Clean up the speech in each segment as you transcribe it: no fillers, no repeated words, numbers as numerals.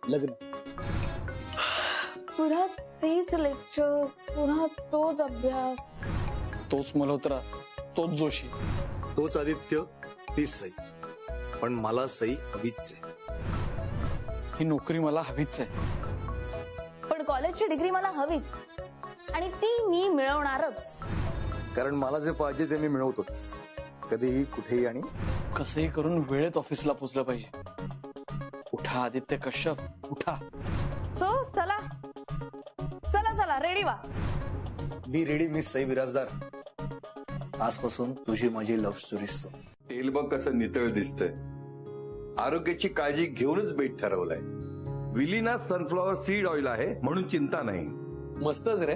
लग्न. पुन्हा तेच लेक्चर्स, पुन्हा तोच अभ्यास, तोच मल्होत्रा, तोच जोशी, तोच आदित्य, तीच सई. पण मला सई हवीच आहे. ही नोकरी मला हवीच आहे. पण कॉलेजची डिग्री मला हवीच आणि ती मी मिळवणारच. कारण मला जे पाहिजे ते मी मिळवतोच, कधीही कुठेही आणि कसंही करून वेळेत ऑफिसला पोहोचलं पाहिजे. उठा आदित्य कश्यप, उठा. सो चला चला चला रेडी व्हा. Be ready miss Sai Birajdar. आजपासून तुझी माझी लव्ह स्टोरी. तेल बघ कसं नितळ दिसतंय. आरोग्याची काळजी घेऊनच बेट ठरवलाय. विलीना सनफ्लॉवर सीड ऑइल आहे म्हणून चिंता नाही. मस्तच रे,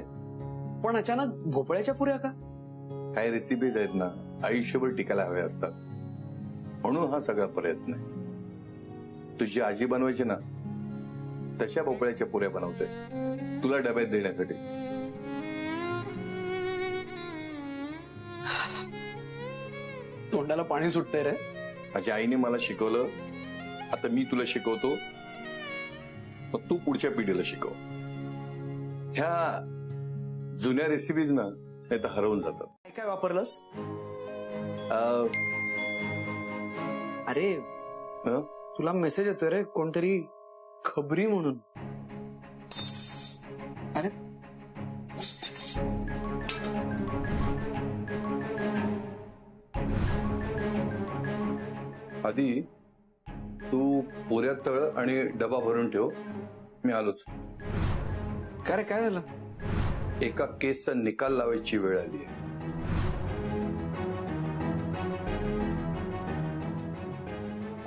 पण अचानक भोपळ्याच्या पुऱ्या का? काही रेसिपीज आहेत ना आयुष्यभर टिकायला हव्या असतात, म्हणून हा सगळा प्रयत्न आहे. तुझी आजी बनवायची ना तशा भोपळ्याच्या पुऱ्या बनवते तुला डब्यात देण्यासाठी. तोंडाला पाणी सुटतंय रे. माझ्या आईने मला शिकवलं, आता मी तुला शिकवतो, मग तू पुढच्या पिढीला शिकव. ह्या जुन्या रेसिपीज ना नाही तर हरवून जातात. काय काय वापरलंस? अरे हं? तुला मेसेज येतोय रे, कोणतरी खबरी म्हणून. अरे आधी तू पुऱ्यात तळ आणि डबा भरून ठेव, मी आलोच. काय रे, काय झालं? एका केसचा निकाल लावायची वेळ आली.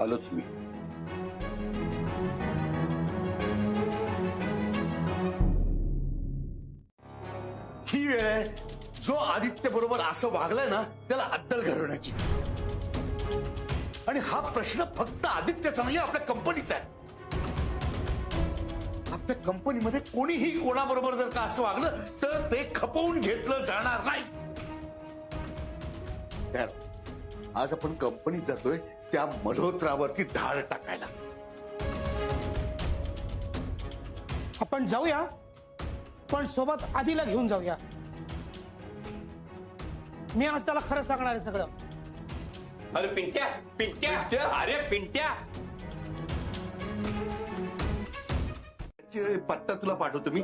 आलोच मी. ही वेळ आहे जो आदित्य बरोबर असं वागलाय ना त्याला अद्दल घडवण्याची. आणि हा प्रश्न फक्त आदित्यचा नाही, आपल्या कंपनीचा आहे. आपल्या कंपनीमध्ये कोणीही कोणाबरोबर जर का असं वागलं तर ते खपवून घेतलं जाणार नाही. तर आज आपण कंपनीत जातोय त्या मल्होत्रावरती धाड टाकायला. आपण जाऊया, पण सोबत आधीला घेऊन जाऊया. मी आज त्याला खरं सांगणार आहे सगळं. अरे पिंट्या पिंट्या अरे पिंट्या, पत्ता तुला पाठवतो मी.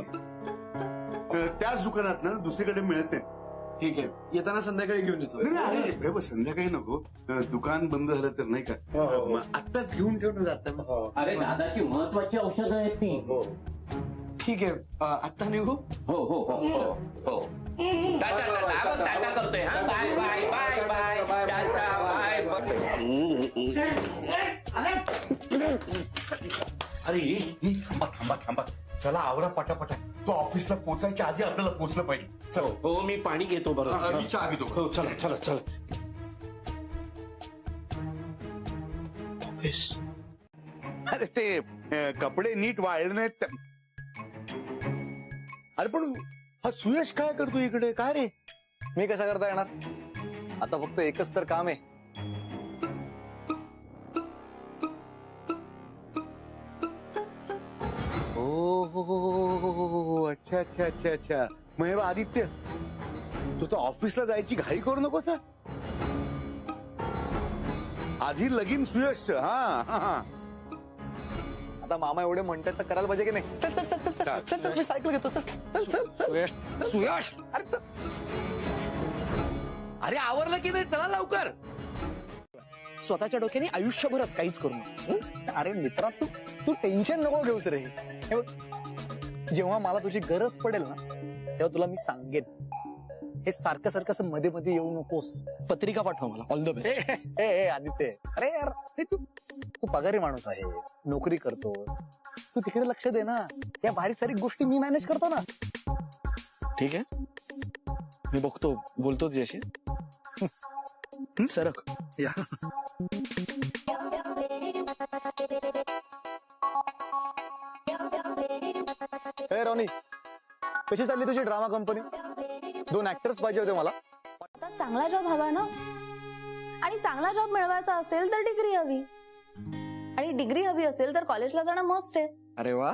त्याच दुकानात ना दुसरीकडे मिळत नाही. ठीक आहे, येताना संध्याकाळी घेऊन येतो. नाही, अरे बाबा, संध्याकाळी नको. दुकान बंद झालं तर नाही का. मग आत्ताच घेऊन ठेवणं जातं. अरे दादाची महत्वाची औषधं आहेत ती. ठीक आहे, आत्ता निघू. हो हो हो हो. टाटा टाटा टाटा करतोय. हा bye bye bye bye tata bye bye. अरे ही थांबा थांबा थांबा. चला आवरा पटापटा. तो ऑफिसला पोचायच्या आधी आपल्याला पोचलं पाहिजे. चलो. हो मी पाणी घेतो बरोबर. मी चहा घेतो. हो चला चला चला. ऑफिस. अरे ते कपडे नीट वाळले नाहीत. अरे पण हा सुयश काय करतो इकडे? काय रे? मी कसा करता येणार? आता फक्त एकच तर काम आहे. हो अच्छा अच्छा अच्छा अच्छा. मग हे बघ आदित्य, तू तर ऑफिसला जायची घाई करू नकोस. आधी लगीन सुयश. हा हा. आता मामा एवढे म्हणतात तर करायला पाहिजे की नाही? चल चल चल चल चल चल चल, मी सायकल घेतो. चल चल चल. सुयश, सुयश, अरे चल. अरे आवरलं की नाही? चला लवकर. स्वतःच्या डोक्याने आयुष्यभरच काहीच करू नकोस. अरे मित्रा, तू टेन्शन नको घेऊस रे. हे बघ, जेव्हा मला तुझी गरज पडेल ना तेव्हा तुला मी सांगेन. हे सारखं सारखं असं मध्ये मध्ये येऊ नकोस. पत्रिका पाठव मला. All the best. ए आदित्य, अरे यार तू पगारी माणूस आहे, नोकरी करतोस, तू तिकडे लक्ष दे ना. या बारीक सारीक गोष्टी मी मॅनेज करतो ना. ठीक आहे, मी बघतो, बोलतो तुझ्याशी. सरक. या. ए रोनी, कशी चालली तुझी ड्रामा कंपनी? 2 ऍक्टर्स पाहिजे होते मला. आता चांगला जॉब हवा ना, आणि चांगला जॉब मिळवायचा असेल तर डिग्री हवी, आणि डिग्री हवी असेल तर कॉलेजला जाणं मस्ट आहे. अरे वा,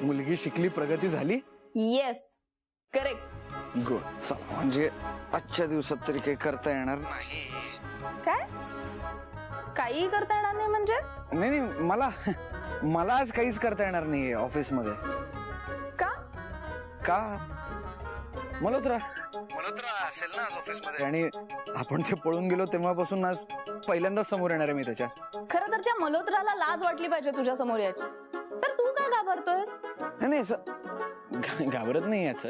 मुलगी शिकली, प्रगती झाली. Yes, correct. गुड. चला, म्हणजे आजच्या दिवसात तरी काही करता येणार नाही. काय काही करता येणार नाही म्हणजे? नाही, मला आज काहीच करता येणार नाही ऑफिसमध्ये. का? मल्होत्रा असेल ना आज ऑफिसमध्ये, आणि आपण ते पळून गेलो तेव्हापासून आज पहिल्यांदाच समोर येणार आहे मी त्याच्या. खरं तर त्या मल्होत्राला लाज वाटली पाहिजे तुझ्या समोर याची. तर तू काय घाबरतोय? नाही, असं घाबरत नाही याच.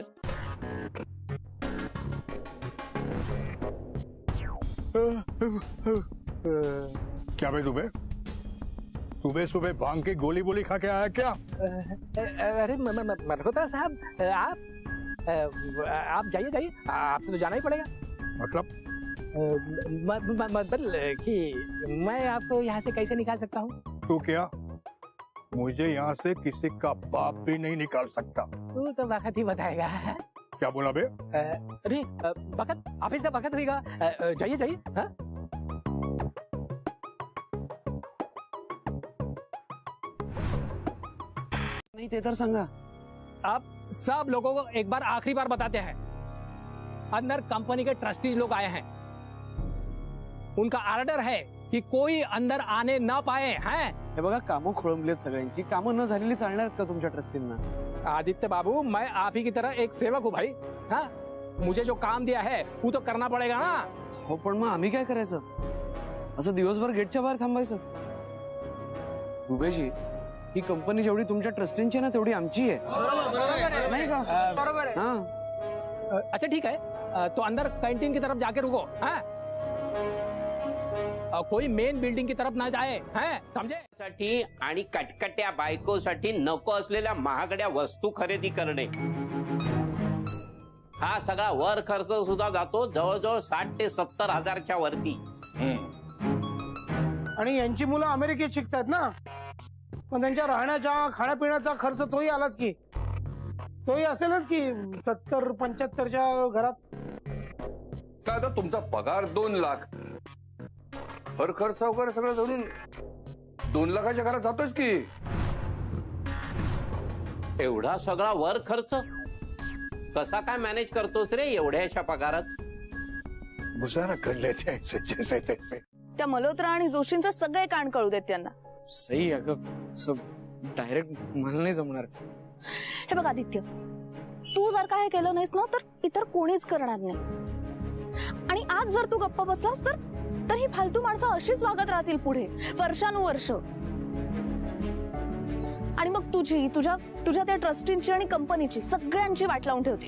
क्या भाई सुबह सुबह भांग की गोली बोली खा के आया क्या? अरे मल्होत्रा साहब, आप जाइए, आपको तो जाना ही पड़ेगा. मतलब मतलब कि मैं आपको यहाँ से कैसे निकाल सकता हूँ? तू क्या मुझे यहाँ से किसी का बाप भी नहीं निकाल सकता. तू तो वक्त ही बताएगा. क्या बोला बे? अरे वक्त, ऑफिस का वक्त होगा. जाइए. हाँ? नाही ते तर सांगा. आप सब लोगों को एक बार आखिरी बार बताते हैं. अंदर कंपनी के ट्रस्टीज लोग आए हैं. उनका ऑर्डर है कि कोई अंदर आने ना पाए. हैं? हे बघा, कामं खोळंबलीत सगळ्यांची. कामं न झालेली चालणार आहेत का तुमच्या ट्रस्टींना? आदित्य बाबू, मैं आप ही की तरह एक सेवक हूँ भाई. हाँ, मुझे जो काम दिया है वो तो करना पड़ेगा ना. हो, पण मग आम्ही काय करायचं? असं दिवसभर गेटच्या बाहेर थांबायचं? दुबेजी, ही कंपनी जेवढी तुमच्या ट्रस्टींची आहे ना, तेवढी आमची आहे, नाही का? बरोबर है. हाँ. अच्छा ठीक है, तो अंदर कैंटीन की तरफ जाके रुको. हाँ? कोई मेन बिल्डिंग की तरफ ना जाए. हैं? समझे? साठी आणि कटकट्या बायकोसाठी नको असलेल्या महागड्या वस्तू खरेदी करणे, हा सगळा वर खर्च सुद्धा जातो जवळजवळ 60 ते 70 हजारच्या वरती. आणि यांची मुलं अमेरिकेत शिकतात ना, पण त्यांच्या राहण्याचा खाण्यापिण्याचा खर्च तोही आलाच की. तोही असेलच की 70-75च्या घरात. काय आता तुमचा पगार 2 लाख, हर खर्च वगैरे सगळं धरून 2 लाखाच्या घरात जातोच की. एवढा सगळा वर खर्च कसा काय मॅनेज करतोस रे एवढ्याशा पगारात? गुजारा कर लेते हैं जैसे तैसे. त्या मल्होत्रा आणि जोशींचे सगळे कान कळू देत त्यांना. सही. अगं, असं डायरेक्ट मला नाही जमणार. हे बघ आदित्य, तू जर काय केलं नाहीस ना, तर इतर कोणीच करणार नाही. आणि आज जर तू गप्प बसलास तर ही फालतू माणसं अशीच वागत राहतील पुढे वर्षानुवर्ष. आणि मग तुझ्या त्या ट्रस्टींची आणि कंपनीची सगळ्यांची वाट लावून ठेवते.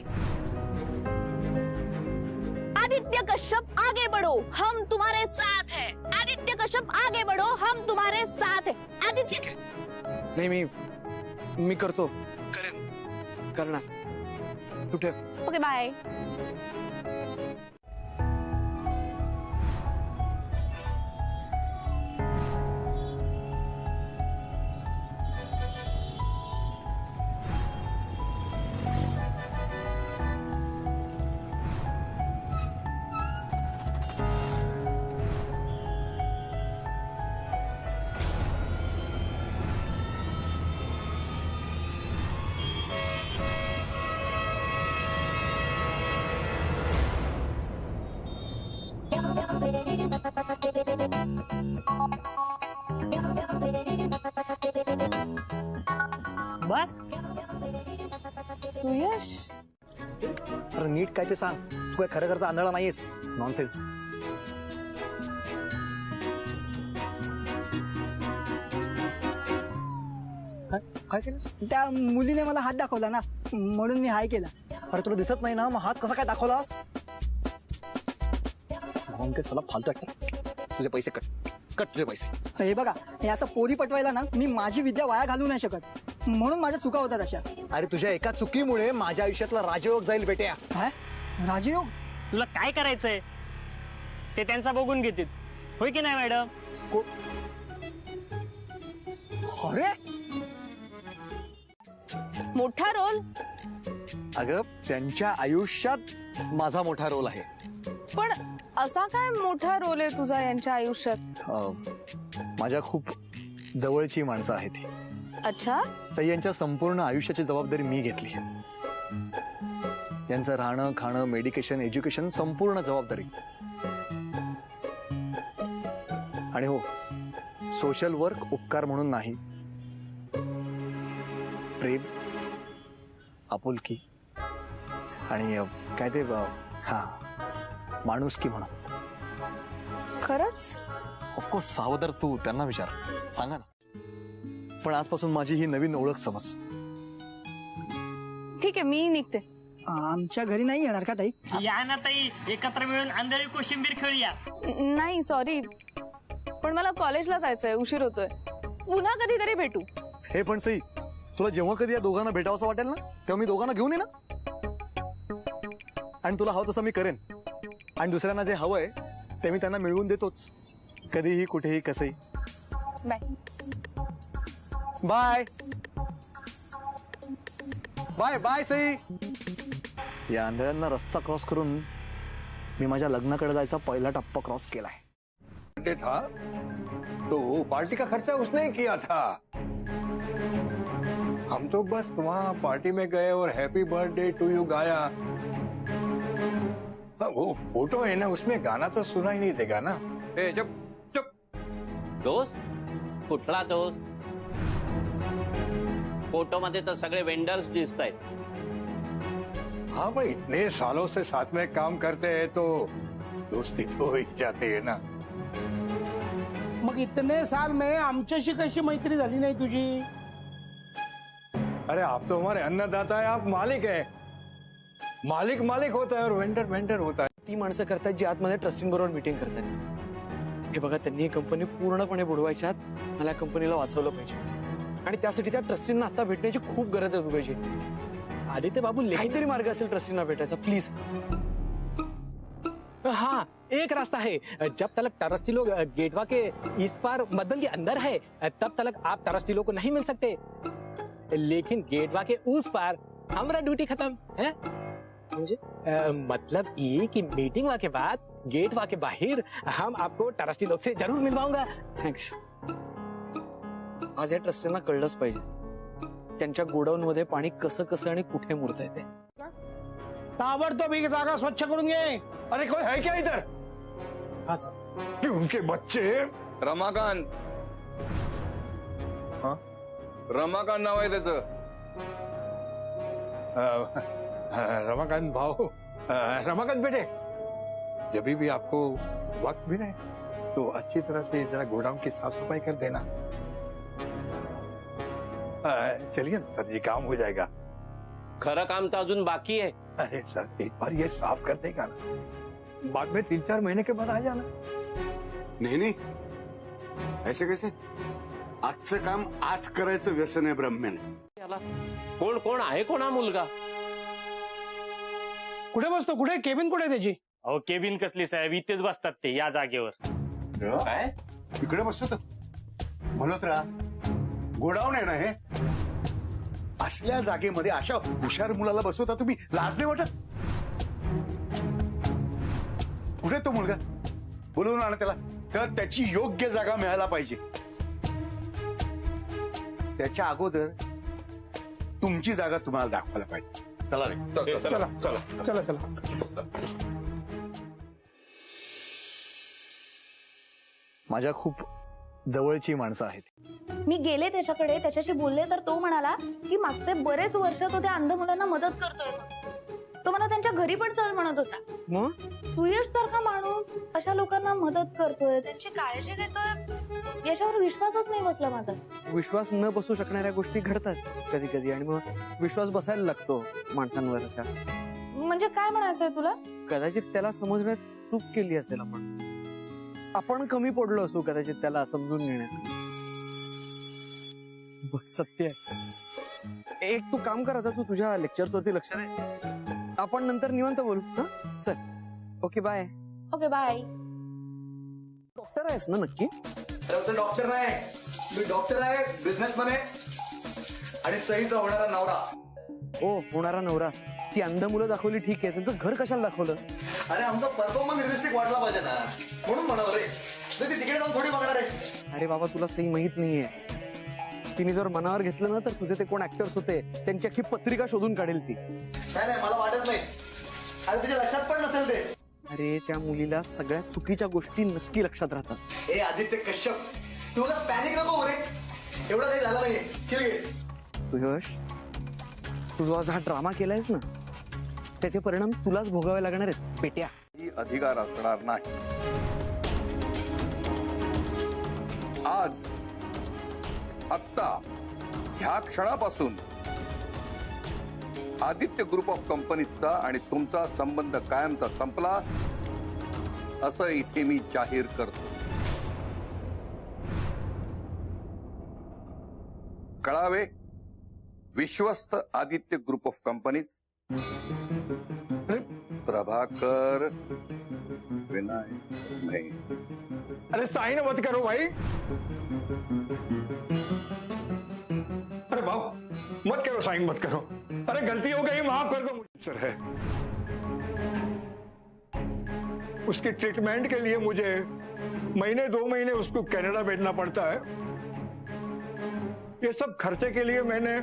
आदित्य कश्यप आगे बढ़ो, हम तुम्हारे साथ है. आदित्य कश्यप आगे बढ़ो, हम तुम्हारे साथ है. आदित्य. नाही, मी करणार. तू ठेव. Okay, bye. बस सुयश, अरे नीट काय ते सांग. तू काय खरं खरंचा आंधळा नाहीयेस. नॉनसेन्स. काय केलं? त्या मुलीने मला हात दाखवला ना, म्हणून मी हाय केला. अरे तुला दिसत नाही ना, मग हात कसा काय दाखवलास? चला फालतू वाटतं. तुझे पैसे कट तुझे पैसे. हे बघा, याचा पोरी पटवायला ना मी माझी विद्या वाया घालू नाही शकत, म्हणून माझ्या चुका होतात अशा. अरे तुझ्या एका चुकीमुळे माझ्या आयुष्यातला राजयोग जाईल बेट्या. काय राजयोग? तुला काय करायचंय ते त्यांचा बघून घेतील, होय की नाही मॅडम? अरे मोठा रोल. अगं, त्यांच्या आयुष्यात माझा मोठा रोल आहे. पण असा काय मोठा रोल आहे तुझा यांच्या आयुष्यात? माझ्या खूप जवळची माणसं आहेत. अच्छा. सई यांच्या संपूर्ण आयुष्याची जबाबदारी मी घेतली. यांचं राहणं खाणं मेडिकेशन एज्युकेशन संपूर्ण जबाबदारी. आणि हो, सोशल वर्क उपकार म्हणून नाही, प्रेम आपुलकी आणि काय ते हा माणुसकी म्हणा. खरंच? ऑफकोर्स. सावधर तू त्यांना विचार, सांगा ना. पण आजपासून माझी ही नवीन ओळख समज. ठीक आहे, मी निघते. आमच्या घरी नाही येणार का ताई? या ना ताई, एकत्र मिळून आंधळी कोशिंबीर खेळूया. नाही सॉरी, पण मला कॉलेजला जायचंय, उशीर होतोय. पुन्हा कधीतरी भेटू. हे पण सई, तुला जेव्हा कधी या दोघांना भेटावंसं वाटेल ना, तेव्हा मी दोघांना घेऊन ये ना. आणि तुला हवं तसं मी करेन. आणि दुसऱ्यांना जे हवंय ते मी त्यांना मिळवून देतोच, कधीही कुठेही कसंही. Bye bye bye bye Sai. या आंधळ्यांना रस्ता क्रॉस करून मी माझ्या लग्नाकडे जायचा पहिला टप्पा क्रॉस केलाय. था तो पार्टी का खर्चा उसने ही किया था. हम तो बस वहाँ पार्टी में गए और हैप्पी बर्थडे टू यू गाया. वो फोटो है ना, उसमें गाना तो सुना ही नहीं देगा ना. ए जब चुप. दोस्त कुठला दोस्त? फोटो मध्ये तर सगळे वेंडर्स दिसत आहेत. हाँ भाई, इतने सालों से साथ में काम करते हैं तो दोस्ती तो हो ही जाती है ना. मग इतने साल में आमच्याशी कशी मैत्री झाली नाही तुझी? अरे आप तो हमारे अन्नदाता है, आप मालिक है. मालिक मालिक होता है और वेंडर वेंडर होता है. ती माणसं करतात जी आतमध्ये ट्रस्टिंग बरोबर मीटिंग करतात. हे बघा, त्यांनी ही कंपनी पूर्णपणे बुडवायच्या आत मला कंपनीला वाचवलं पाहिजे. आणि त्यासाठी त्या ट्रस्टींना आता भेटण्याची खूप गरज आहे पाहिजे. आदित्य बाबू, काहीतरी मार्ग असेल ट्रस्टींना भेटायचा, प्लीज. हाँ, एक रास्ता है. जब तक ट्रस्टी लोग गेटवा के इस पार मदन के अंदर है, तब तक आप ट्रस्टी लोग को नहीं मिल सकते. लेकिन गेटवा के उस पार हमारा ड्यूटी खत्म है. मतलब ये कि मीटिंग के बाद गेटवा के बाहर हम आपको ट्रस्टी लोग से जरूर मिलवाऊंगा. थँक्स. आज या ट्रस्टींना कळलंच पाहिजे त्यांच्या गोडाऊन मध्ये पाणी कसं कसं आणि कुठे मुरत आहे ते. ताबडतोब ही जागा स्वच्छ करून घे. अरे कोई है क्या इधर? हाँ सर. उनके बच्चे. रमाकांत. हाँ? रमाकांत नाव आहे त्याचं. रमाकांत भाऊ. रमाकांत बेटे, जब भी आपको वक्त मिले तो अच्छी तरह से जरा गोडाउन की साफ सफाई कर देना. चलिए ना सर जी, काम हो जाएगा. खरं काम तर अजून बाकी आहे. अरे सर, एक बार ये साफ कर देगा ना, बाद में 3-4 महीने के बाद आ जाना. नहीं नहीं, ऐसे कैसे? आजचं काम आज करायचं व्यसन आहे ब्रह्मेन. याला कोण कोण आहे, कोण हा मुलगा? कुठे बसतो? कुठे केबिन? कुठे त्याची? अहो केबिन कसली साहेब, इथेच बसतात ते या जागेवर. काय इकडे बसतो तर मल्होत्रा, गोडाऊन आहे ना हे. असल्या जागेमध्ये अशा हुशार मुलाला बसवता तुम्ही, लाज नाही वाटत? कुठे तो मुलगा? बोलवून आणा त्याला. त्याला त्याची योग्य जागा मिळायला पाहिजे. त्याच्या अगोदर तुमची जागा तुम्हाला दाखवायला पाहिजे. चला रे. चला चला चला चला. माझ्या खूप जवळची माणसं आहेत. मी गेले त्याच्याकडे, त्याच्याशी बोलले तर तो म्हणाला की मागचे बरेच वर्ष तो त्या अंध मुलांना मदत करतोय. तो मला त्यांच्या घरी पण चल म्हणत होता. मग सुयश सारखा माणूस अशा लोकांना मदत करतोय, त्यांची काळजी घेतोय, याच्यावर विश्वासच नाही बसला माझा. विश्वास न बसू शकणाऱ्या गोष्टी घडतात कधी कधी, आणि मग विश्वास बसायला लागतो माणसांवर अशा. म्हणजे काय म्हणायचंय तुला? कदाचित त्याला समजण्यात चूक केली असेल आपण कमी पडलो असू कदाचित त्याला समजून घेण्यात. सत्य आहे. एक तू काम कर, आता तू तुझ्या लेक्चर्स वरती लक्ष दे. आपण नंतर निवांत बोलू. हा चल. Okay bye. Okay bye. Doctor आहेस ना नक्की? डॉक्टर नाही, मी डॉक्टर आहे, बिझनेसमॅन आहे आणि सईचा होणारा नवरा. ओ होणारा नवरा. ती अंध मुलं दाखवली ठीक आहे, त्यांचं घर कशाला दाखवलं? अरे आमचा परफॉर्मन्स रिअलिस्टिक वाटला पाहिजे ना, म्हणून म्हणाल रे. ती तिकडे जाऊन थोडी बघणार आहे. अरे बाबा, तुला सही माहित नाहीये. तिने जर मनावर घेतलं ना तर तुझे ते कोण ऍक्टर्स होते त्यांची अख्खी पत्रिका शोधून काढेल ती. नाही नाही मला वाटत नाही. अरे तुझ्या लक्षात पण नसेल ते. अरे त्या मुलीला सगळ्या चुकीच्या गोष्टी नक्की लक्षात राहतात. ए आदित्य कश्यप, तू उगाच पॅनिक नको हो रे. एवढं काही झालं नाहीये. चिल घे. सुयश, तू जो आज हा ड्रामा केलायस ना त्याचे परिणाम तुलाच भोगावे लागणार आहेत बेट्या. ही अधिकार असणार नाही. आज आत्ता ह्या क्षणापासून आदित्य ग्रुप ऑफ कंपनीचा आणि तुमचा संबंध कायमचा संपला असं इथे मी जाहीर करतो. कळावे, विश्वस्त Aditya group of companies, Prabhakar Vinayak नहीं. अरे साइन मत करो भाई. अरे भाव मत करो, साइन मत करो. अरे गलती हो गई, माफ कर दो मुझे. सर है उसकी ट्रीटमेंट के लिए मुझे महीने 2 महीने उसको कनाडा भेजना पड़ता है. ये सब खर्चे के लिए मैंने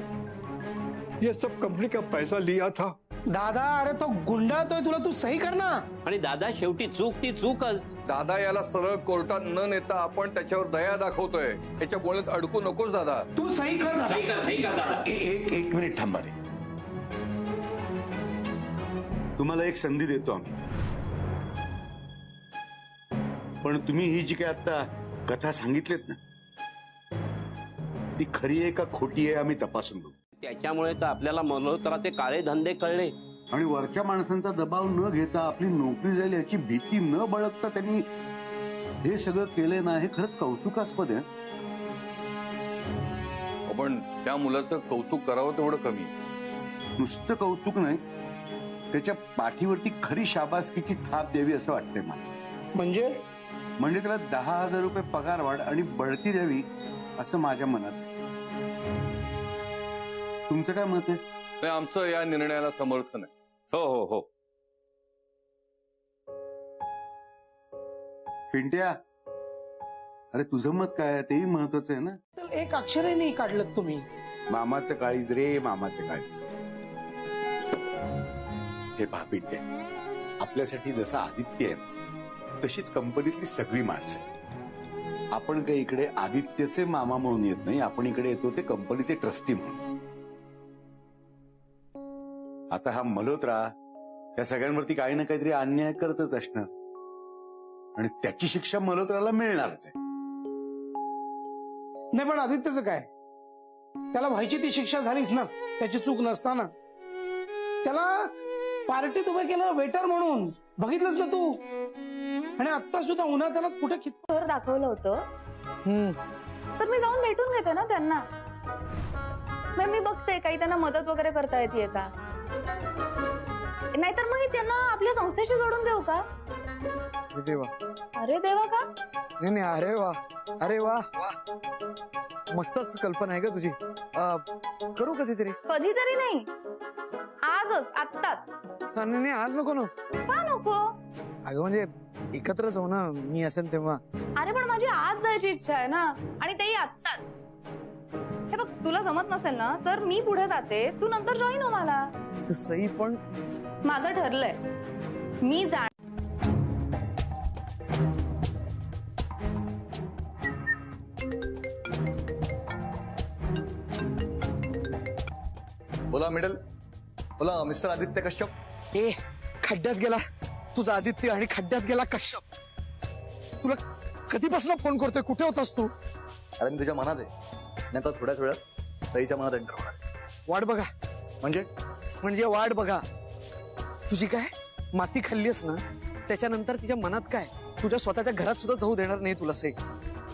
ये सब कंपनी का पैसा लिया था. दादा अरे तो गुंडा तो तुला तू सही कर ना. आणि दादा शेवटी चूक ती चूकच. दादा याला सरळ कोर्टात न नेता आपण त्याच्यावर दया दाखवतोय. याच्या बोलण्यात अडकू नकोस दादा. तू सही कर दादा. सही कर दादा. एक मिनिट थांबा रे. तुम्हाला एक संधी देतो आम्ही, पण तुम्ही ही जी काय आता कथा सांगितलीत ना ती खरी आहे का खोटी आहे आम्ही तपासून बघू. त्याच्यामुळे तर आपल्याला मल्होत्राचे काळे धंदे कळले. आणि वरच्या माणसांचा दबाव न घेता आपली नोकरी जाईल याची भीती न बाळगता त्यांनी हे सगळं केले ना, हे खरंच कौतुकास्पद आहे. आपण त्या मुलाचं कौतुक करावं तेवढं कमी. नुसतं कौतुक नाही, त्याच्या पाठीवरती खरी शाबासकीची थाप द्यावी असं वाटतंय मला. म्हणजे त्याला 10,000 रुपये पगार वाढ आणि बढती द्यावी असं माझ्या मनात. तुमचं काय मत आहे? नाही, आमचं या निर्णयाला समर्थन आहे. हो हो हो. पिंट्या, अरे तुझं मत काय तेही महत्वाचं आहे ना. तर एक अक्षरही नाही काढलं तुम्ही. मामाचं काळीज रे, मामाचं काळीज. हे पहा पिंट्या, आपल्यासाठी जसं आदित्य आहे तशीच कंपनीतली सगळी माणसं आहेत. आपण काही इकडे आदित्यचे मामा म्हणून येत नाही, आपण इकडे येतो ते कंपनीचे ट्रस्टी म्हणून. आता हा मल्होत्रा या सगळ्यांवरती काही ना काहीतरी अन्याय करतच असणार आणि त्याची शिक्षा मल्होत्राला मिळणारच आहे. नाही पण आदित्यचं काय, त्याला व्हायची ती शिक्षा झालीच ना, त्याची चूक नसताना. त्याला पार्टीत उभं केलं वेटर म्हणून, बघितलंच ना तू. आणि आता सुद्धा उन्हातानात कुठे घर दाखवलं होतं तर मी जाऊन भेटून घेते ना त्यांना. मी बघते काही त्यांना मदत वगैरे करता येते का, नाहीतर मग त्यांना आपल्या संस्थेशी जोडून देऊ का. देवा. अरे देवा का. नाही. अरे वा, अरे वा वा, मस्तच कल्पना आहे का तुझी. करू कधीतरी. कधीतरी नाही, आजच, आत्ताच. नाही आज नको ना. का नको. अगं म्हणजे एकत्र जाऊ ना, मी असेल तेव्हा. अरे पण माझी आज जायची इच्छा आहे ना, आणि तेही आत्ताच. हे बघ, तुला जमत नसेल ना तर मी पुढे जाते, तू नंतर जॉईन हो मला. सही पण माझं ठरलंय, मी जा. बोला मिडल. बोला मिस्टर आदित्य कश्यप. ए खड्ड्यात गेला तुझा आदित्य आणि खड्ड्यात गेला कश्यप. तुला कधीपासून फोन करतोय, कुठे होतास तू. अरे मी तुझ्या मनात आहे, नाही तर थोड्याच वेळात सईच्या मनात एंटर होणार. वाट बघा. म्हणजे वाट बघा. तुझी काय माती खाल्लीस ना, त्याच्यानंतर तिच्या मनात काय, तुझ्या स्वतःच्या घरात सुद्धा जाऊ देणार नाही तुला सई.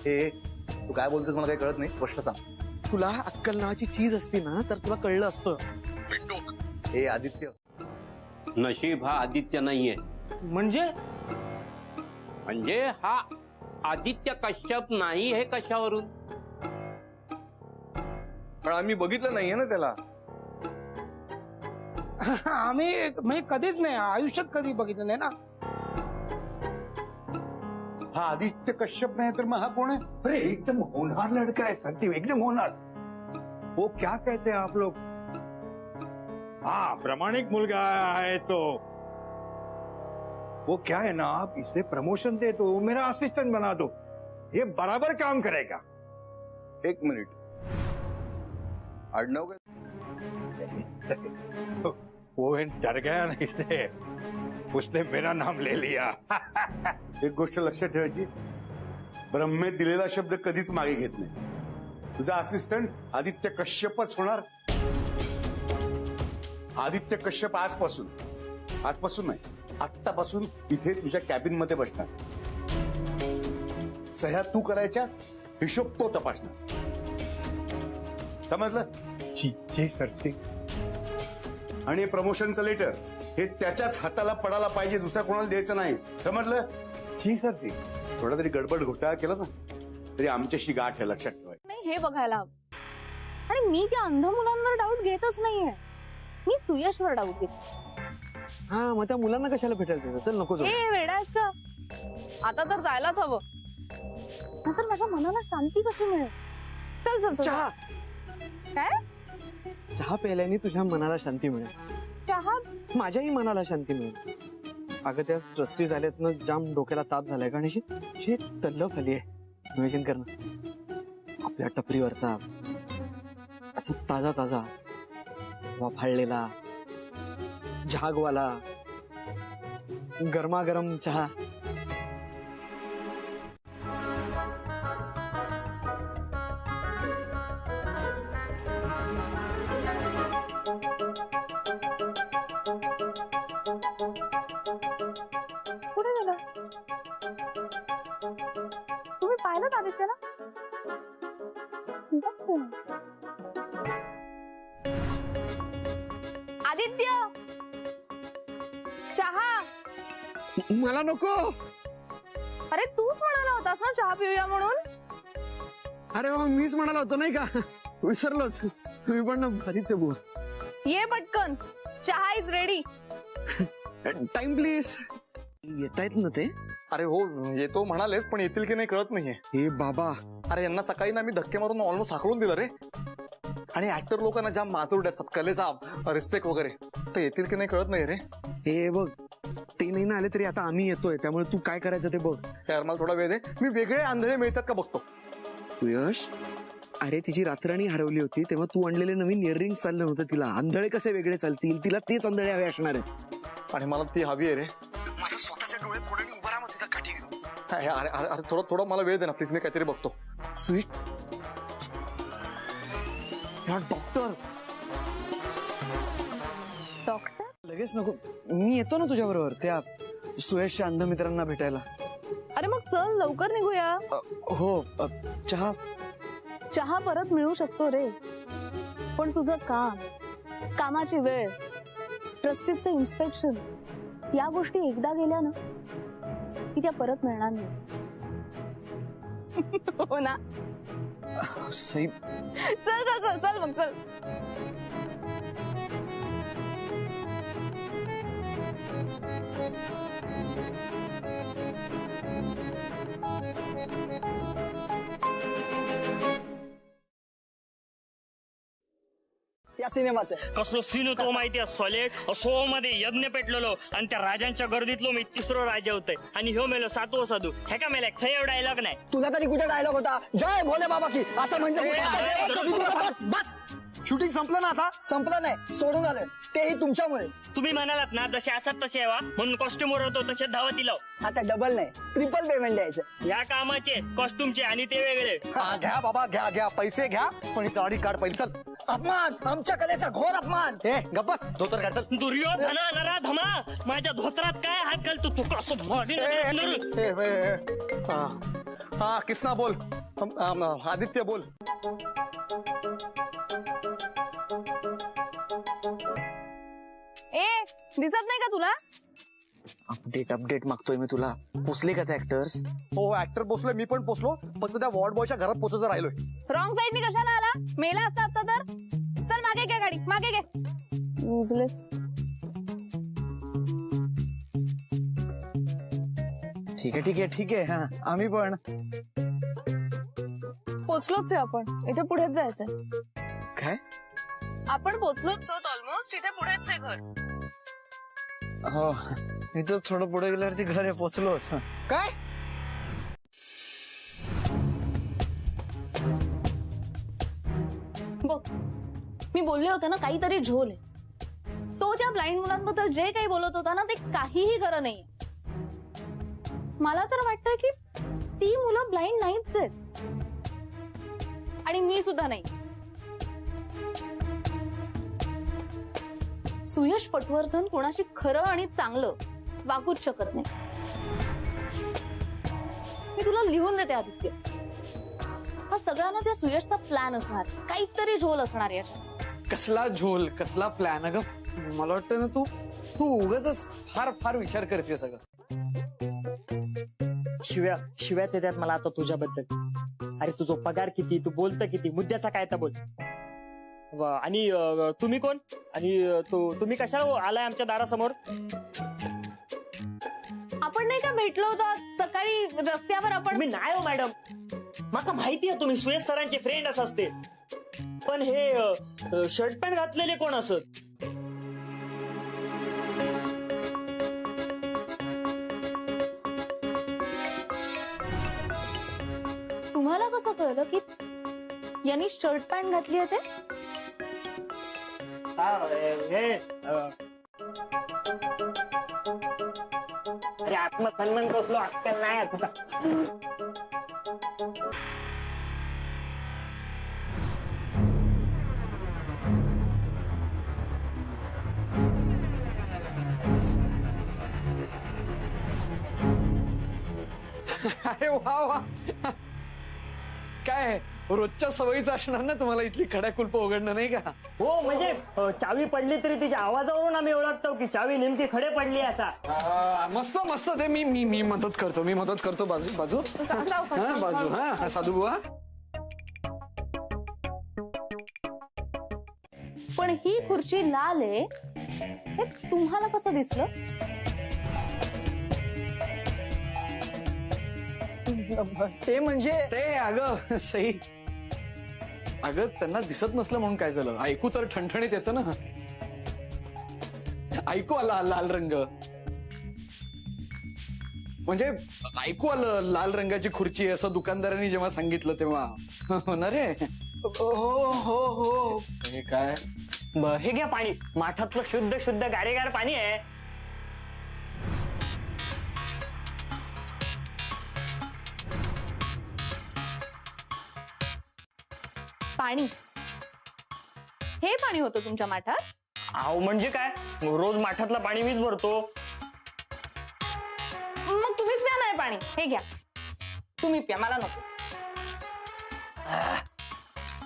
हे तू काय बोलतोस मला काही कळत नाही, स्पष्ट सांग. तुला अक्कल नावाची चीज असती ना तर तुला कळलं असतं. हे आदित्य, नशीब हा आदित्य नाहीये. म्हणजे हा आदित्य कश्यप नाही, हे कशावरून. पण आम्ही बघितलं नाहीये ना त्याला. आम्ही म्हणजे कधीच नाही, आयुष्यात कधी बघितलं नाही ना. हा आदित्य कश्यप नाही तर मग हा कोण आहे? अरे एकदम होनहार लड़का है संदीप, एकदम होनहार. वो क्या कहते हैं आप लोग? हाँ, प्रामाणिक मुलगा है तो वो क्या है ना, आप इसे प्रमोशन दे दो, मेरा असिस्टेंट बना दो, ये बराबर काम करेगा। एक मिनिट, आडनाव वो डर गया ना, इससे उसने मेरा नाम ले लिया। एक गोष्ट लक्षात ठेवायची, ब्रह्मे दिलेला शब्द कधीच मागे घेत नाही. तुझा असिस्टंट आदित्य कश्यपच होणार. आदित्य कश्यप आजपासून नाही, आत्तापासून इथे तुझ्या कॅबिन मध्ये बसणार. सह्या तू करायच्या, हिशोब तो तपासणार. समजलं? जी सर. आणि प्रमोशनचं लेटर हे त्याच्याच हाताला पडायला पाहिजे, दुसऱ्या कोणाला द्यायचं नाही. समजलं? जी सर. थोडा तरी गडबड घोटाळा केला ना तरी आमच्याशी गाठ आहे, लक्षात ठेवाय. नाही हे बघायला हवं. आणि मी त्या अंध मुलांवर डाऊट घेतच नाहीये, मी सुयशवर डाऊट घेते. हा, मग त्या मुलांना कशाला भेटायला? चल नको जाऊ. ए वेडायस का? आता तर जायलाच हवं, नाहीतर माझ्या मनाला शांती कशी मिळेल? चल चल चल. चहा. काय? चहा प्यायल्याने तुझ्या मनाला शांती मिळेल. चहा? माझ्याही मनाला शांती मिळेल. अगं त्या ट्रस्टी झाल्यात ना, जाम डोक्याला ताप झालाय. कारण अशी तल्लफ आली आहे. नियोजन करणं आपल्या टपरीवरचा असा ताजा ताजा वाफाळलेला झागवाला गरमागरम चहा. कुठे गेला? तुम्ही पाहिलं आदित्यला? आदित्य, चहा. मला नको. अरे तूच म्हणाला होतास ना चहा पिऊया म्हणून. अरे मग मीच म्हणाला होतो नाही का, विसरलोच. तुम्ही पण भारीच आहे बुवा. ये पटकन, चहा इज रेडी. Time please. येतायत ना ते? अरे हो, येतो म्हणालेच, पण येतील की नाही कळत नाहीये. हे बाबा, अरे यांना सकाळी ना मी धक्के मारून ऑलमोस्ट हाकलून दिलं रे. आणि ऍक्टर लोकांना जाम मातुरड्या असतात, कलेचा रिस्पेक्ट वगैरे. तर येतील की नाही कळत नाही रे. हे बघ, ते नाही ना आले तरी आता आम्ही येतोय, त्यामुळे तू काय करायचं ते बघ. यार मला थोडा वेळ दे, मी वेगळे आंधळे मिळतात का बघतो. सुयश, अरे तिची रात्रराणी हरवली होती तेव्हा तू आणलेले नवीन इयरिंग चाललं होतं तिला. आंधळे कसे वेगळे चालतील? तिला तेच आंधळे हवे असणार आहेत. आणि मला ती हवी आहे रे. माझ्या स्वतःच्या डोळे पुढे उभा राहा, मग तिचा काठी घेऊन. अरे अरे अरे थोडा मला वेळ दे ना प्लीज, मी काहीतरी बघतो. सुयश, डॉक्टर. डॉक्टर? लगेच नको, मी येतो ना तुझ्या बरोबर त्या सुयशच्या अंध मित्रांना भेटायला. अरे मग चल लवकर निघूया. हो. चहा? चहा परत मिळू शकतो रे, पण तुझं काम, कामाची वेळ, ट्रस्टीचं इन्स्पेक्शन, या गोष्टी एकदा गेल्या ना की त्या परत मिळणार नाही. हो ना? सई, चल चल चल चल मग चल. या सिनेमाचं कसलो सीन होतो माहिती आहे? सॉलिड सो मध्ये यज्ञ पेटलेलो आणि त्या राजांच्या गर्दीतलो मी तिसरो राजा होतोय आणि ह्यो मेलो सातवो साधू. हे का मेला थंय डायलॉग नाही. तुला तरी कुठे डायलॉग होता? जय भोले बाबा की असं म्हणजे. शूटिंग संपलं ना आता? संपलं नाही, सोडून आलं. तेही तुमच्यामुळे. तुम्ही म्हणालात ना जसे असतात तसे यावा म्हणून कॉस्ट्युमर होतो तसे धावती लाव. आता डबल नाही, ट्रिपल पेमेंट द्यायचं. या कामाचे कॉस्ट्युमचे आणि ते वेगळे. घ्या बाबा, घ्या पैसे घ्या, पण ही गाडी काढ पहिली. चल. अपमान, आमच्या कलेचा घोर अपमान. हे गप्पस, धोतर काढ. दुर्योधना नरा धमा, माझ्या धोत्रात काय हात घालतो तू? कसं मॉडेल. हा किसना बोल. आदित्य बोल. ए दिसत नाही का तुला? अपडेट मागतोय मी तुला. पोचले का ते ऍक्टर्स? हो ऍक्टर पोचलोय, मी पण पोचलो, फक्त त्या वॉर्ड बॉयच्या घरात पोचायचं राहिलोय. रॉंग साईडनी कशाला आला? मेला असता आता तर. चल मागे घे गाडी, मागे घे. युजलेस. ठीक आहे. हा, आम्ही पण पोचलोच आहे आपण. इथे पुढेच जायचंय. काय? आपण पोहोचलोच ऑलमोस्ट. इथे पुढेच आहे घर. हो, इथं थोडं पुढे गेल्यावरती घर आहे, पोचलोच. काय? बघ, मी बोलले होते ना काहीतरी झोल आहे. तो त्या ब्लाइंड मुलांबद्दल जे काही बोलत होता ना ते काहीही खरं नाही. मला तर वाटतंय की ती मुलं ब्लाइंड नाहीच आहेत आणि मी सुद्धा नाही. सुयश पटवर्धन कोणाशी खरं आणि चांगलं वागूच शकत नाही. मी तुला लिहून देते आदित्य, हा सगळा ना त्या सुयशचा प्लॅन असणार, काहीतरी झोल असणार याच्यात. कसला झोल, कसला प्लॅन? अगं मला वाटतं ना तू उगाच फार फार विचार करते सगळं. शिव्याच येतात मला आता तुझ्याबद्दल. अरे तुझा पगार किती, तू बोलतं किती, मुद्द्याचा काय तर बोल. आणि तुम्ही कोण, आणि तुम्ही कशाला आलाय आमच्या दारासमोर? आपण नाही का भेटलो होतो सकाळी रस्त्यावर? आपण मी नाही हो मॅडम, मला माहिती आहे तुम्ही सुयश सरांचे फ्रेंड असते, पण हे शर्ट पॅन्ट घातलेले कोण असत? तुम्हाला कसं कळलं की यांनी शर्ट पॅन्ट घातली आहे ते? अरे आत्मसन्मान कसलो अक्कल नाही आता. अरे वा वा, काय रोजच्या सवयीचं असणार ना तुम्हाला इथली खड्याकुल्प उघडणं, नाही का? हो, म्हणजे चावी पडली तरी तिच्या आवाजावरून आम्ही ओळखतो की चावी नेमकी खडे पडली असा. मस्त मस्त. ते मी मदत करतो. बाजू हा, बाजू. हा साधू बुवा. पण ही खुर्ची लाल आहे हे तुम्हाला कसं दिसलं? ते म्हणजे ते अगं सई, अगं त्यांना दिसत नसलं म्हणून काय झालं, ऐकू तर ठणठणीत येतं ना. ऐकू आला लाल रंग, म्हणजे ऐकू आलं लाल रंगाची खुर्ची आहे असं दुकानदारांनी जेव्हा सांगितलं तेव्हा. हो ना रे? हो. हे काय? हे घ्या पाणी, माठातलं शुद्ध शुद्ध गारेगार पाणी आहे. पाणी? हे पाणी होतं तुमच्या माठात? आव म्हणजे काय, रोज माठातलं पाणी मीच भरतो. मग तुम्हीच प्या नाही पाणी. हे घ्या, तुम्ही प्या, मला नको.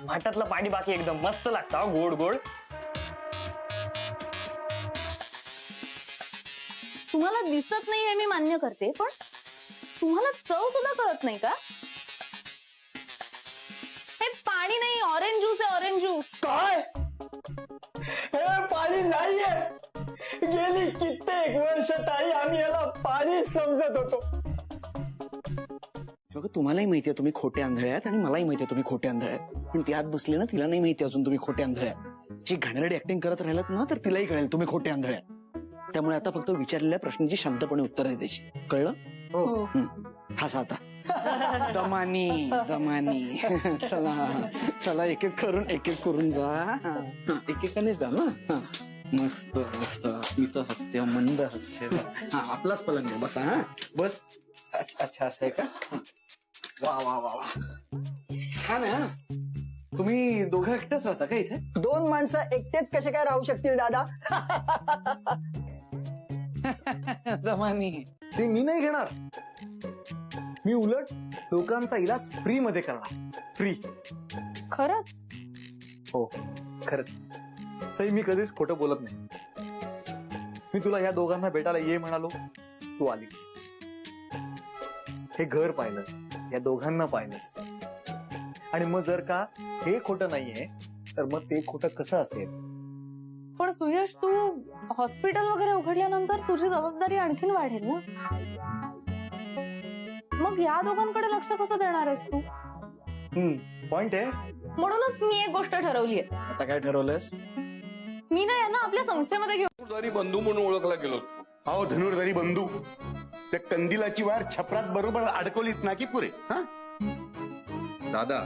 माठातलं पाणी बाकी एकदम मस्त लागतं, गोड गोड. तुम्हाला दिसत नाही हे मी मान्य करते, पण तुम्हाला चव सुद्धा कळत नाही का? हे पाणी नाही, ऑरेंज ज्यूस आहे, ऑरेंज ज्यूस. काय? हे पाणी नाहीये. गेली कित्येक वर्ष ताई आम्ही याला पाणी समजत होतो. तुम्हालाही माहितीये तुम्ही खोटे आंधळे आहेत आणि मलाही माहितीये तुम्ही खोटे आंधळे आहेत, पण ती आत बसली ना, तिला नाही माहिती अजून तुम्ही खोटे आंधळे आहेत. जी घाणेरडी ऍक्टिंग करत राहिलात ना तर तिलाही कळेल तुम्ही खोटे आंधळे आहेत. त्यामुळे आता फक्त विचारलेल्या प्रश्नांची शांतपणे उत्तर द्यायची. कळलं? हो. हसा आता. दमानी. चला एक एक करून जा. एक एकानेच जा ना. मस्त मस्त. मी तर हसते, मंद हसते. हा आपलाच पलंग आहे, बसा. हा बस. अच्छा असं आहे का? वा वा वा वा, छान आहे. तुम्ही दोघं एकटेच राहता का इथे? दोन माणसं एकटेच कसे काय राहू शकतील दादा? दमानी. ते मी नाही घेणार. मी उलट लोकांचा इलाज फ्री मध्ये करणार. फ्री. खरंच? हो खरंच. सई मी कधीच खोटं बोलत नाही. मी तुला या दोघांना भेटायला ये म्हणालो, तू आलीस. हे घर पाहिलं, या दोघांना पाहिलंस, आणि मग जर का हे खोटं नाहीये तर मग ते खोटं कसं असेल? पण सुयश, तू हॉस्पिटल वगैरे उघडल्यानंतर तुझी जबाबदारी आणखीन वाढेल ना. मग या दोघांकडे लक्ष कसं देणार आहेस तू? पॉइंट आहे. म्हणूनच मी एक गोष्ट ठरवली आहे. आता काय ठरवलंयस? मी ना यांना आपल्या संस्थेमध्ये घेऊ. धनुर्धारी बंधू म्हणून ओळखला गेलोस. अहो धनुर्धारी बंधू, त्या कंदिलाची वार छपरात बरोबर अडकवलीत ना की पुरे. हा दादा,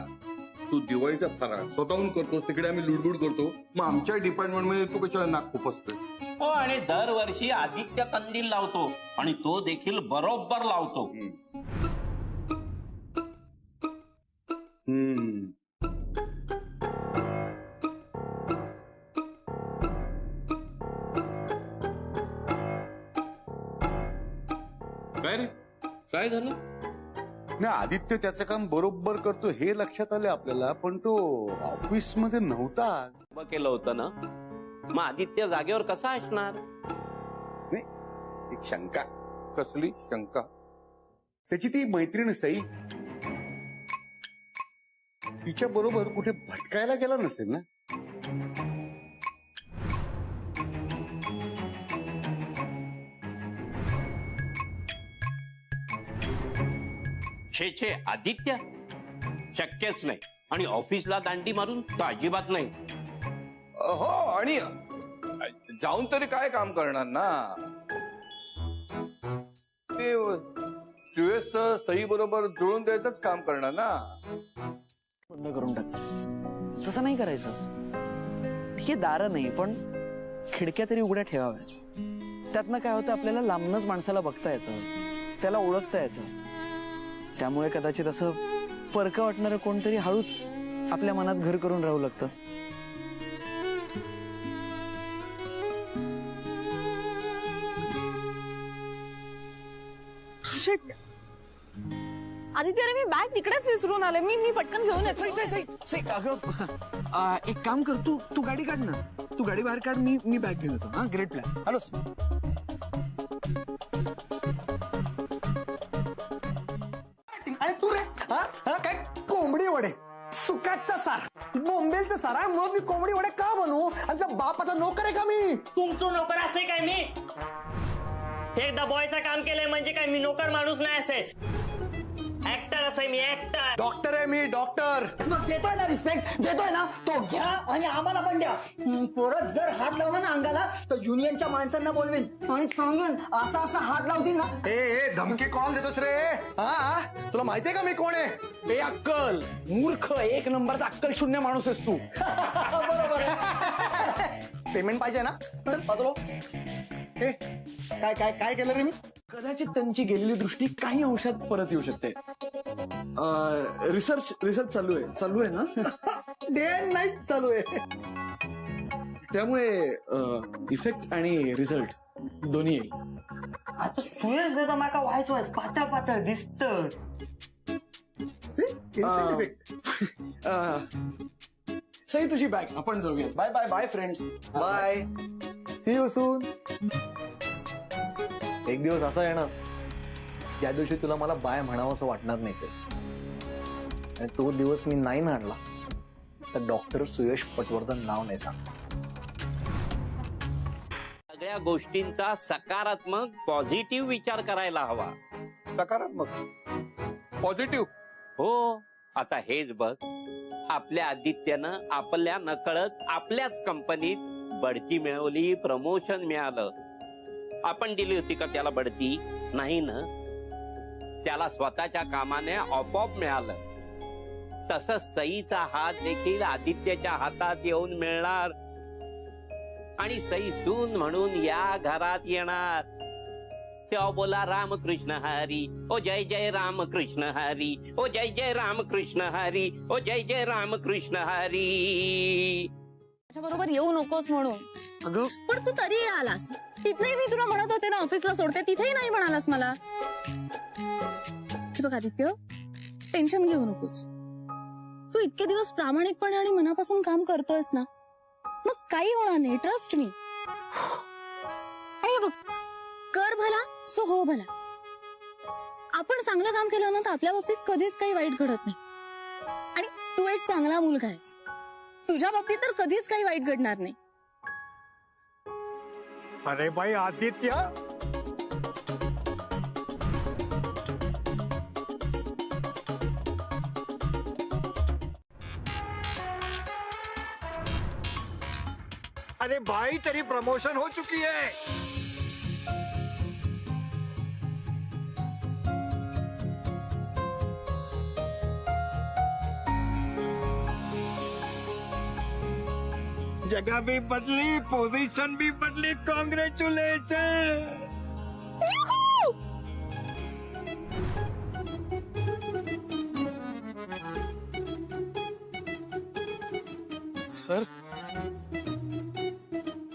तू दिवाळीचा फराळ स्वतःहून करतोस, तिकडे आम्ही लुडबुड करतो, मग आमच्या डिपार्टमेंट मध्ये तू कशाला नाक खुपसतोस? हो, आणि दरवर्षी आदित्य कंदील लावतो आणि तो देखील बरोबर लावतो. काय रे, काय झालं? ना आदित्य त्याचं काम बरोबर करतो हे लक्षात आलं आपल्याला, पण तो ऑफिस मध्ये नव्हता. उभं केलं होतं ना, मग आदित्य जागेवर कसा असणार? एक शंका. कसली शंका? त्याची ती मैत्रीण सई, तिच्या बरोबर कुठे भटकायला गेला नसेल ना? छे छे, आदित्य शक्यच नाही. आणि ऑफिसला दांडी मारून तर अजिबात नाही. हो, आणि जाऊन तरी काय काम करणार ना? ते सुयश सई बरोबर जुळून द्यायचंच काम करणार ना. बंद करून टाकतेस, तसं नाही करायचं. हे दारं नाही, पण खिडक्या तरी उघड्या ठेवाव्या. त्यातनं काय होतं, आपल्याला लांबनच माणसाला बघता येतं, त्याला ओळखता येतं. त्यामुळे कदाचित असं परकं वाटणारं कोणतरी हळूच आपल्या मनात घर करून राहू लागतं. शिट, आदित्य रे, मी बॅग तिकडेच विसरून आले. मी पटकन घेऊन येतो. अगं, एक काम कर, तू गाडी काढ ना. तू गाडी बाहेर काढ, मी बॅग घेऊन येतो. हा, ग्रेट प्लॅन. हॅलोस. आणि तू रे, काय कोंबडी वडे, सुकाटचा सार, बोंबेलचा सार आहे. मग मी कोंबडी वडे का बनवू? आणि त्या बापाचा नोकर आहे का मी? तुमचं नोकर असे काय मी? एकदा बॉयचं काम केलंय म्हणजे काय मी नोकर माणूस नाही असे. ऍक्टर असे मी, ऍक्टर. डॉक्टर आहे मी, डॉक्टर. मग देतोय ना रिस्पेक्ट, देतोय ना, तो घ्या आणि आम्हाला पण द्या. परत जर हात लावला ना अंगाला तर युनियनच्या माणसांना बोलवेन आणि सांगेन असा असा हात लावतील ना. ए धमकी कॉल देतोस रे? हा, तुला माहितीये का मी कोण आहे? ए अक्कल मूर्ख, एक नंबरचा अक्कल शून्य माणूस आहेस तू. बरोबर. पेमेंट पाहिजे ना? चल बदलो. ए काय काय काय केलं रे मी? कदाचित त्यांची गेलेली दृष्टी काही अंशात परत येऊ शकते. रिसर्च चालू आहे ना? डे अँड नाईट चालू आहे. त्यामुळे इफेक्ट आणि रिझल्ट दोन्ही येईल. आता सुयश दादा माका व्हायचो पातळ पातळ दिसत. सई, तुझी बॅग, आपण जाऊया. Bye bye bye friends. Bye, see you soon. एक दिवस असा येणार ज्या दिवशी तुला मला बाय म्हणावं असं वाटणार नाही सर. आणि तो दिवस मी नाही आणला तर डॉक्टर सुयश पटवर्धन नाव नाही सांगणार. सगळ्या गोष्टींचा सकारात्मक पॉझिटिव्ह विचार करायला हवा. सकारात्मक पॉझिटिव्ह? हो, आता हेच बघ, आपल्या आदित्यानं आपल्या नकळत आपल्याच कंपनीत बढती मिळवली, प्रमोशन मिळालं. आपण दिली होती का त्याला बढती? नाही ना. त्याला स्वतःच्या कामाने आपोआप मिळालं. तसंच सईचा हात देखील आदित्यच्या हातात येऊन मिळणार आणि सई सून म्हणून या घरात येणार. तेव्हा बोला रामकृष्ण हरी, ओ जय जय रामकृष्ण हरी, ओ जय जय रामकृष्ण हरी, ओ जय जय रामकृष्ण हरी. बरोबर येऊ नकोस म्हणून. अगं, पण तू तरी आलास. तिथेही मी तुला म्हणत होते ना ऑफिसला सोडते, तिथेही नाही म्हणालास मला. बघ आदित्य, टेन्शन घेऊ नकोस. तू इतके दिवस प्रामाणिकपणे आणि मनापासून काम करतोयस ना, मग काही होणार नाही. Trust me. आणि बघ, कर भला सो हो भला. आपण चांगलं काम केलं ना तर आपल्या बाबतीत कधीच काही वाईट घडत नाही. आणि तू एक चांगला मुलगा आहेस. तुझ्या बाबतीत तर कधीच काही वाईट घडणार नाही. अरे भाई आदित्य, अरे भाई तेरी प्रमोशन हो चुकी है। जगह भी बदली, पोजीशन भी बदली। कॉन्ग्रेचुलेशन। सर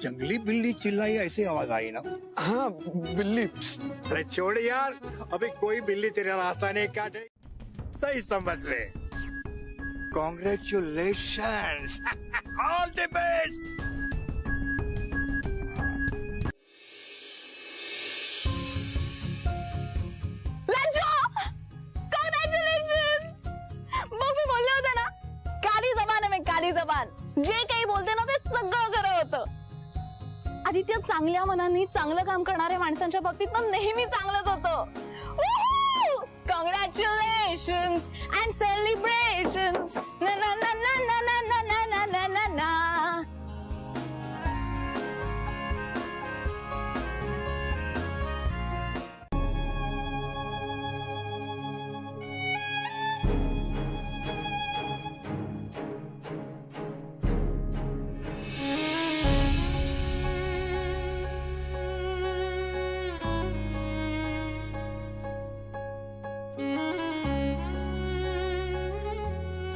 जंगली बिल्ली चिल्लाई ऐसी आवाज आई ना? हाँ बिल्ली। अरे छोड़ यार, अभी कोई बिल्ली तेरा रास्ता नहीं काटे। सही समझ ले। कॉन्ग्रेचुलेशंस। All the best. मग मी बोलले होते ना, काली जबान आहे मी, काली जबान. जे काही बोलते ना ते सगळं खरं होतं. आदित्य चांगल्या मनाने चांगलं काम करणाऱ्या माणसांच्या बाबतीत ना नेहमी चांगलंच होतं. Congratulations and celebrations. ना ना ना ना ना ना ना ना ना ना ना.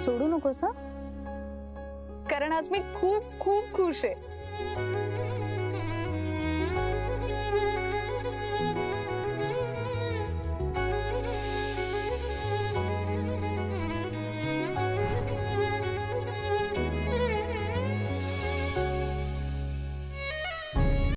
सोडू नकोस हं? कारण आज मी खूप खूप खुश आहे.